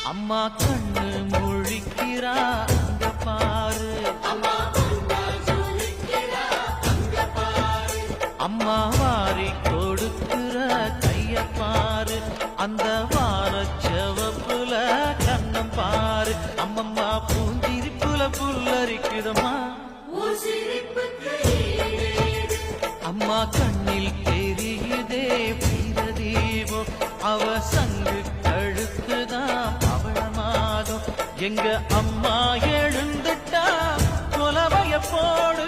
அம்மா கண்ணு முழிக்கிறா அங்க பாரு, அம்மா வாரி கொடுக்கிற கைய பாரு, அந்த வார செவப்புல கண்ணம் பாரு. அம்மம்மா பூஞ்சிரிப்புல புல்லரிக்குதம்மா, அம்மா கண்ணில் தெரியுதே வீரதீபம், அவ சங்கு கழுத்துதான் பவளமாகும். எங்க அம்மா எழுந்துட்டா கொலவைய போடு.